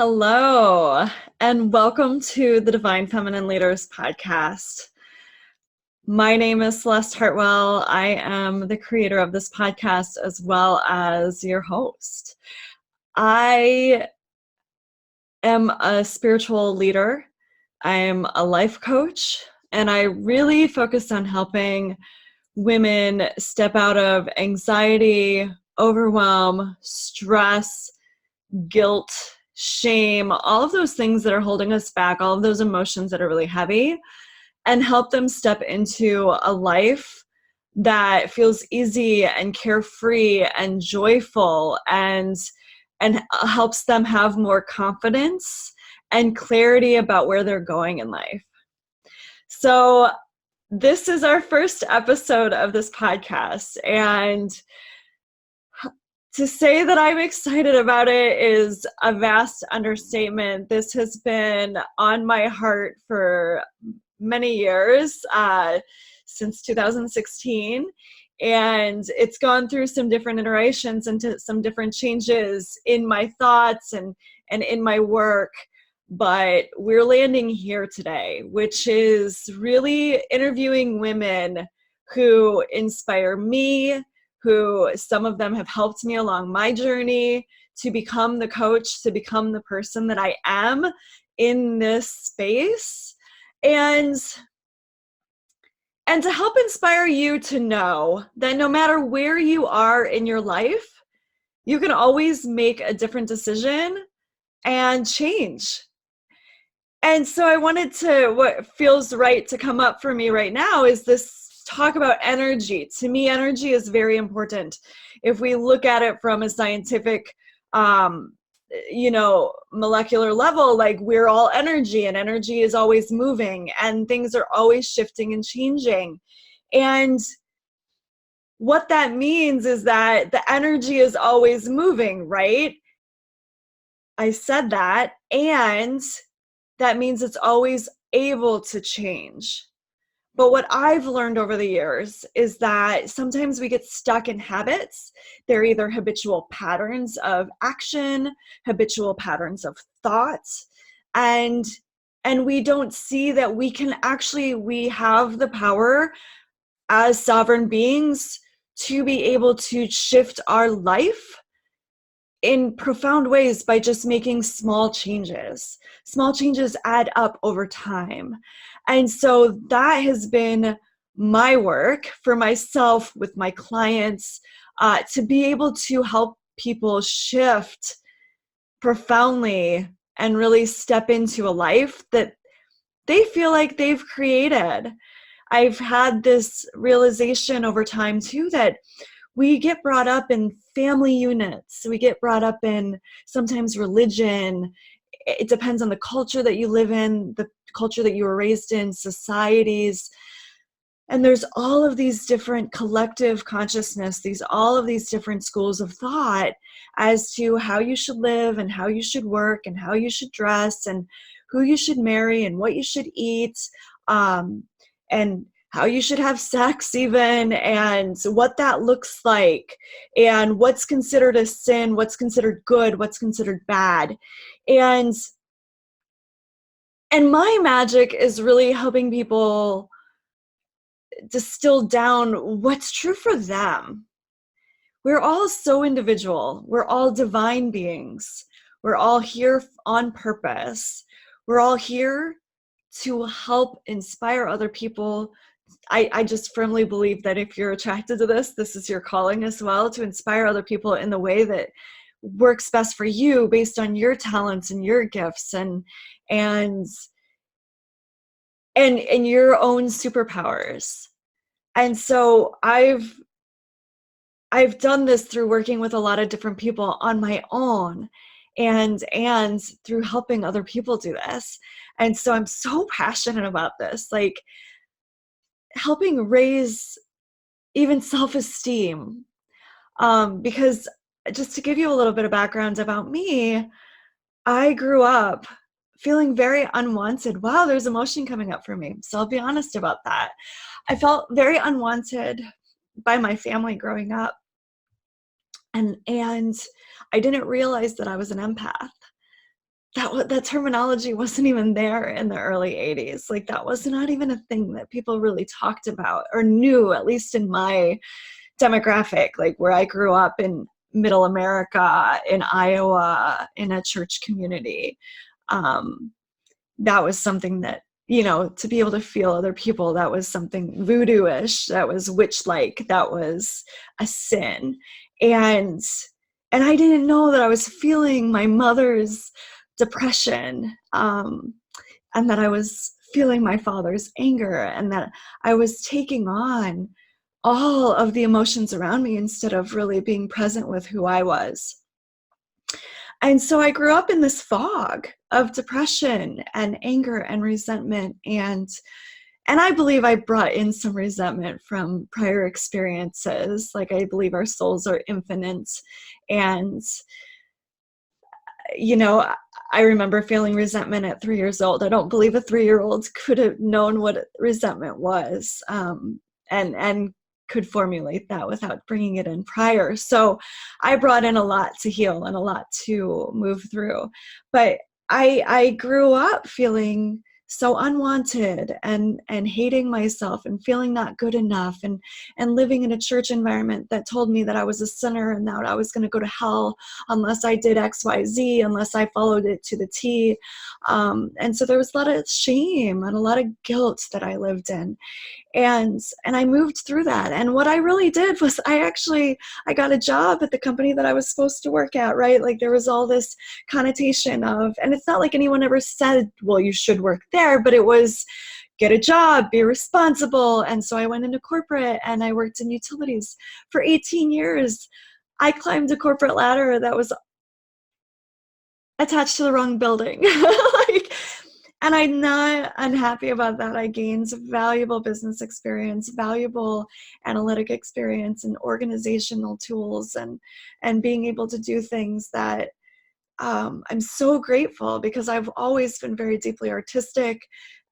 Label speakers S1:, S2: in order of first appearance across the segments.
S1: Hello, and welcome to the Divine Feminine Leaders podcast. My name is Celeste Hartwell. I am the creator of this podcast as well as your host. I am a spiritual leader. I'm a life coach, and I really focus on helping women step out of anxiety, overwhelm, stress, guilt, shame, all of those things that are holding us back, all of those emotions that are really heavy, and help them step into a life that feels easy and carefree and joyful and helps them have more confidence and clarity about where they're going in life. So this is our first episode of this podcast, and to say that I'm excited about it is a vast understatement. This has been on my heart for many years, since 2016. And it's gone through some different iterations and some different changes in my thoughts and in my work. But we're landing here today, which is really interviewing women who inspire me, who some of them have helped me along my journey to become the coach, to become the person that I am in this space, and to help inspire you to know that no matter where you are in your life, you can always make a different decision and change. And so I wanted to, what feels right to come up for me right now is this talk about energy. To me, energy is very important. If we look at it from a scientific, molecular level, like we're all energy, and energy is always moving and things are always shifting and changing. And what that means is that the energy is always moving, right? I said that, and that means it's always able to change. But what I've learned over the years is that sometimes we get stuck in habits. They're either habitual patterns of action, habitual patterns of thought, and we don't see that we have the power as sovereign beings to be able to shift our life in profound ways by just making small changes. Small changes add up over time. And so that has been my work for myself with my clients, to be able to help people shift profoundly and really step into a life that they feel like they've created. I've had this realization over time too that we get brought up in family units. We get brought up in sometimes religion. It depends on the culture that you live in, the culture that you were raised in, societies. And there's all of these different collective consciousness, all of these different schools of thought as to how you should live and how you should work and how you should dress and who you should marry and what you should eat, and how you should have sex even, and what that looks like, and what's considered a sin, what's considered good, what's considered bad. And my magic is really helping people distill down what's true for them. We're all so individual. We're all divine beings. We're all here on purpose. We're all here to help inspire other people. I just firmly believe that if you're attracted to this is your calling as well, to inspire other people in the way that works best for you based on your talents and your gifts and your own superpowers. And so I've done this through working with a lot of different people on my own and through helping other people do this. And so I'm so passionate about this, like helping raise even self-esteem. Because just to give you a little bit of background about me, I grew up feeling very unwanted. Wow, there's emotion coming up for me. So I'll be honest about that. I felt very unwanted by my family growing up. And I didn't realize that I was an empath. that terminology wasn't even there in the early 80s. Like, that was not even a thing that people really talked about or knew, at least in my demographic, like where I grew up in middle America, in Iowa, in a church community. That was something that, to be able to feel other people, that was something voodoo-ish, that was witch-like, that was a sin. And I didn't know that I was feeling my mother's depression, and that I was feeling my father's anger, and that I was taking on all of the emotions around me instead of really being present with who I was. And so I grew up in this fog of depression and anger and resentment, and I believe I brought in some resentment from prior experiences. Like, I believe our souls are infinite, and I remember feeling resentment at 3 years old. I don't believe a 3-year-old could have known what resentment was, and could formulate that without bringing it in prior. So I brought in a lot to heal and a lot to move through. But I grew up feeling so unwanted, and hating myself, and feeling not good enough, and living in a church environment that told me that I was a sinner and that I was going to go to hell unless I did XYZ, unless I followed it to the T. And so there was a lot of shame and a lot of guilt that I lived in. And I moved through that. And what I really did was I got a job at the company that I was supposed to work at, right? Like, there was all this connotation of, and it's not like anyone ever said, well, you should work there, but it was, get a job, be responsible. And so I went into corporate and I worked in utilities for 18 years. I climbed a corporate ladder that was attached to the wrong building. Like, and I'm not unhappy about that. I gained valuable business experience, valuable analytic experience, and organizational tools, and being able to do things that I'm so grateful, because I've always been very deeply artistic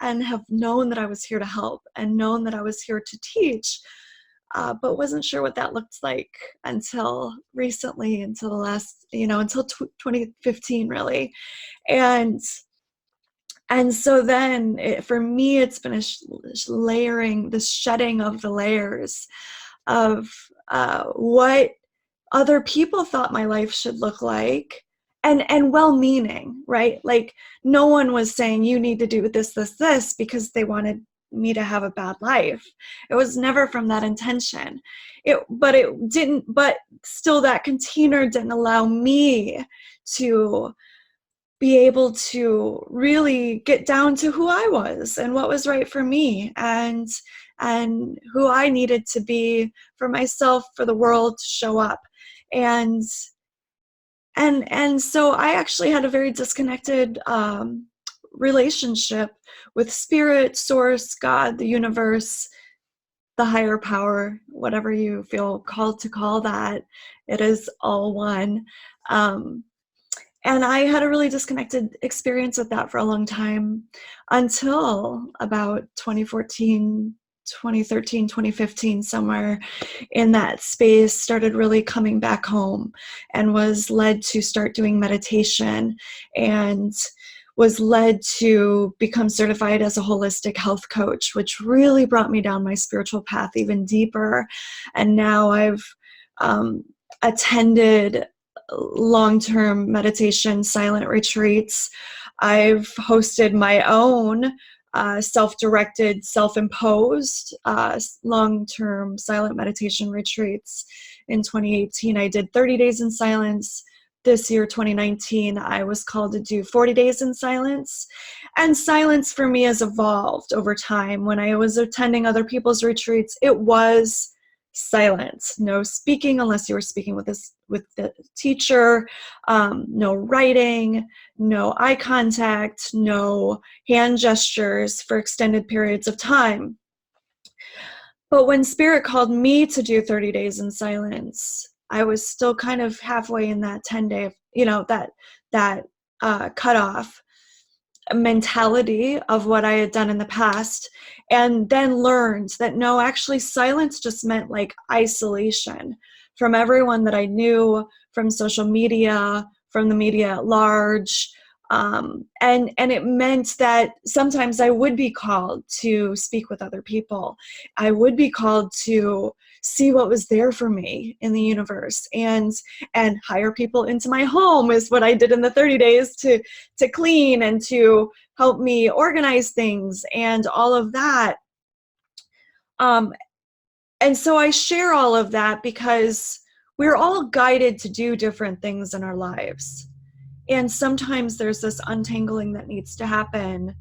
S1: and have known that I was here to help and known that I was here to teach, but wasn't sure what that looked like until recently, until the last, until 2015, really. And so then for me, it's been a layering, the shedding of the layers of what other people thought my life should look like, and well-meaning, right? Like, no one was saying you need to do this because they wanted me to have a bad life. It was never from that intention. But still, that container didn't allow me to be able to really get down to who I was and what was right for me, and who I needed to be for myself, for the world to show up. And so I actually had a very disconnected relationship with spirit, source, God, the universe, the higher power, whatever you feel called to call that. It is all one. And I had a really disconnected experience with that for a long time, until about 2014, 2013, 2015, somewhere in that space, started really coming back home, and was led to start doing meditation, and was led to become certified as a holistic health coach, which really brought me down my spiritual path even deeper. And now I've attended long-term meditation silent retreats. I've hosted my own self-directed, self-imposed long-term silent meditation retreats. In 2018, I did 30 days in silence. This year, 2019, I was called to do 40 days in silence. And silence for me has evolved over time. When I was attending other people's retreats, it was silence. No speaking unless you were speaking with the teacher, no writing, no eye contact, no hand gestures for extended periods of time. But when Spirit called me to do 30 days in silence, I was still kind of halfway in that 10-day, that cutoff mentality of what I had done in the past, and then learned that no, actually silence just meant like isolation from everyone that I knew, from social media, from the media at large, And it meant that sometimes I would be called to speak with other people. I would be called to see what was there for me in the universe, and hire people into my home is what I did in the 30 days to clean and to help me organize things and all of that. Um, and so I share all of that because we're all guided to do different things in our lives. And sometimes there's this untangling that needs to happen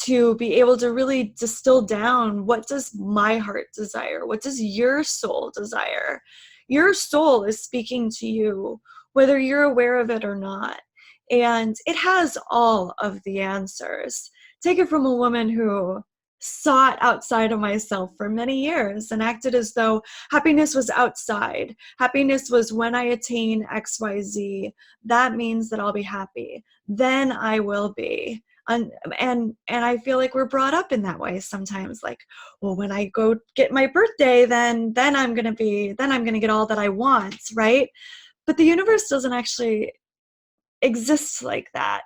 S1: to be able to really distill down, what does my heart desire? What does your soul desire? Your soul is speaking to you, whether you're aware of it or not. And it has all of the answers. Take it from a woman who sought outside of myself for many years and acted as though happiness was outside. Happiness was when I attain XYZ, that means that I'll be happy. Then I will be. And I feel like we're brought up in that way sometimes, like, well, when I go get my birthday, then I'm gonna get all that I want, right? But the universe doesn't actually exist like that.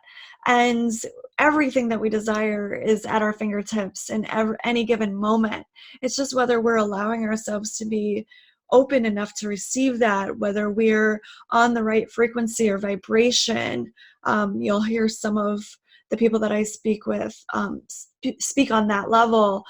S1: And everything that we desire is at our fingertips in any given moment. It's just whether we're allowing ourselves to be open enough to receive that, whether we're on the right frequency or vibration. You'll hear some of the people that I speak with speak on that level.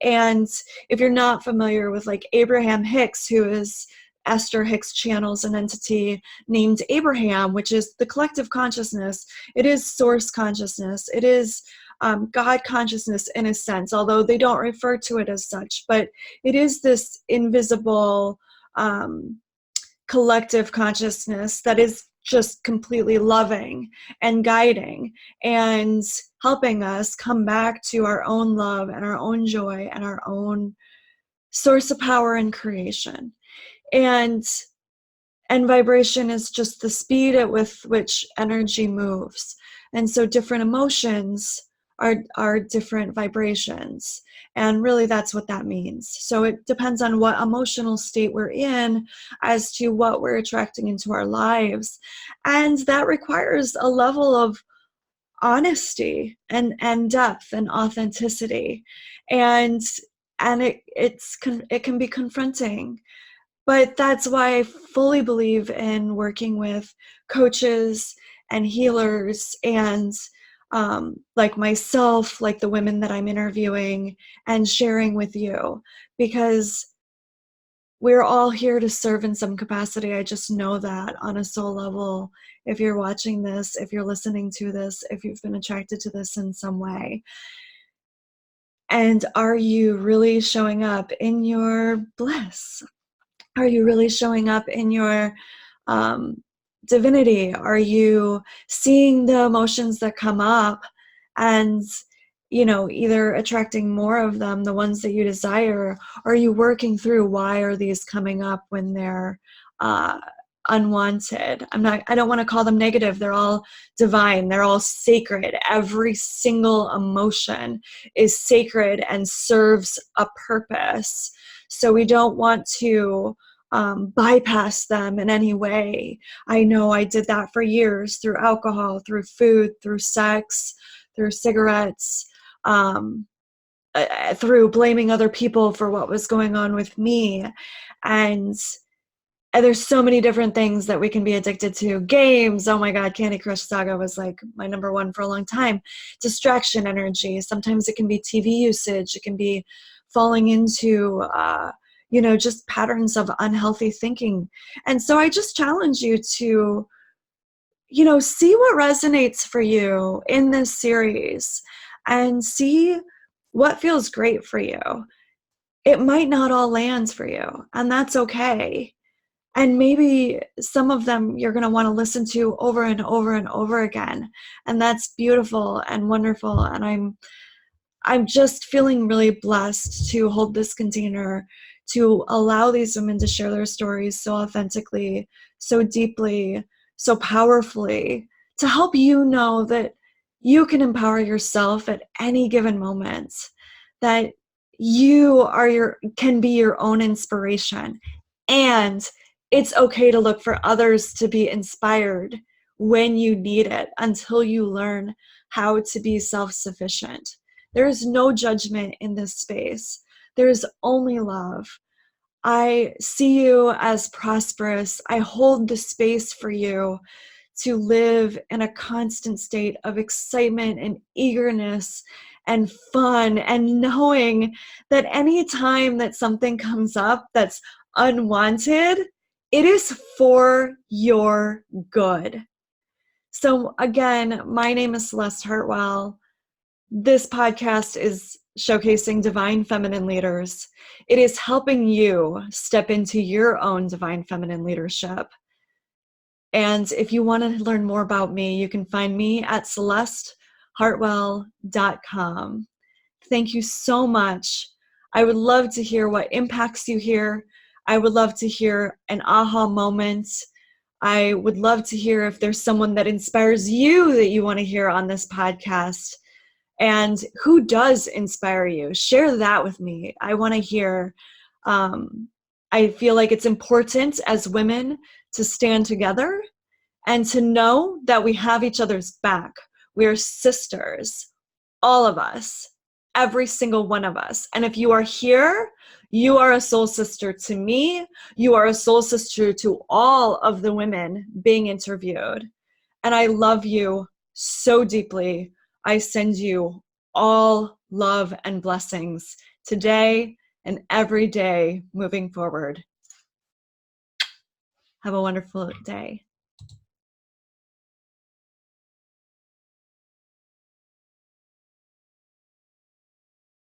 S1: And if you're not familiar with like Abraham Hicks, who is Esther Hicks channels an entity named Abraham, which is the collective consciousness. It is source consciousness. It is God consciousness in a sense, although they don't refer to it as such. But it is this invisible collective consciousness that is just completely loving and guiding and helping us come back to our own love and our own joy and our own source of power and creation. And vibration is just the speed at with which energy moves. And so different emotions are different vibrations. And really that's what that means. So it depends on what emotional state we're in as to what we're attracting into our lives. And that requires a level of honesty and depth and authenticity. And it can be confronting. But that's why I fully believe in working with coaches and healers and like myself, like the women that I'm interviewing and sharing with you, because we're all here to serve in some capacity. I just know that on a soul level, if you're watching this, if you're listening to this, if you've been attracted to this in some way. And are you really showing up in your bliss? Are you really showing up in your divinity? Are you seeing the emotions that come up and, either attracting more of them, the ones that you desire? Or are you working through, why are these coming up when they're unwanted? I don't want to call them negative. They're all divine. They're all sacred. Every single emotion is sacred and serves a purpose. So we don't want to bypass them in any way. I know I did that for years through alcohol, through food, through sex, through cigarettes, through blaming other people for what was going on with me. And there's so many different things that we can be addicted to. Games, oh my God, Candy Crush Saga was like my number one for a long time. Distraction energy. Sometimes it can be TV usage. It can be falling into just patterns of unhealthy thinking. And so I just challenge you to, see what resonates for you in this series and see what feels great for you. It might not all land for you, and that's okay. And maybe some of them you're going to want to listen to over and over and over again. And that's beautiful and wonderful. And I'm just feeling really blessed to hold this container, to allow these women to share their stories so authentically, so deeply, so powerfully, to help you know that you can empower yourself at any given moment, that you can be your own inspiration. And it's okay to look for others to be inspired when you need it until you learn how to be self-sufficient. There is no judgment in this space. There is only love. I see you as prosperous. I hold the space for you to live in a constant state of excitement and eagerness and fun, and knowing that any time that something comes up that's unwanted, it is for your good. So again, my name is Celeste Hartwell. This podcast is showcasing divine feminine leaders. It is helping you step into your own divine feminine leadership. And if you want to learn more about me, you can find me at celestehartwell.com. Thank you so much. I would love to hear what impacts you here. I would love to hear an aha moment. I would love to hear if there's someone that inspires you that you want to hear on this podcast. And who does inspire you? Share that with me. I want to hear. I feel like it's important as women to stand together and to know that we have each other's back. We are sisters, all of us, every single one of us. And if you are here, you are a soul sister to me. You are a soul sister to all of the women being interviewed. And I love you so deeply. I send you all love and blessings today and every day moving forward. Have a wonderful day.